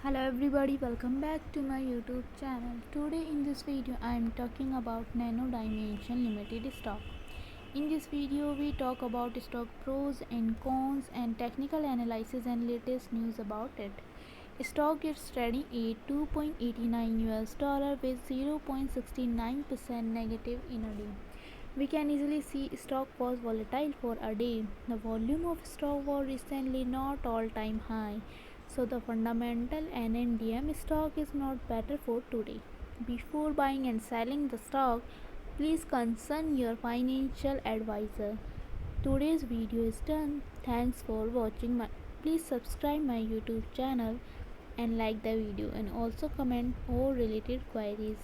Hello everybody, welcome back to my YouTube channel. Today in this video I am talking about Nano Dimension Limited stock. In this video we talk about stock pros and cons and technical analysis and latest news about it. Stock is trading at 2.89 US dollar with 0.69% negative in a day. We can easily see stock was volatile for a day. The volume of stock was recently not all-time high, so the fundamental NNDM stock is not better for today. Before buying and selling the stock, please consult your financial advisor. Today's video is done. Thanks for watching. Please subscribe my YouTube channel and like the video and also comment all related queries.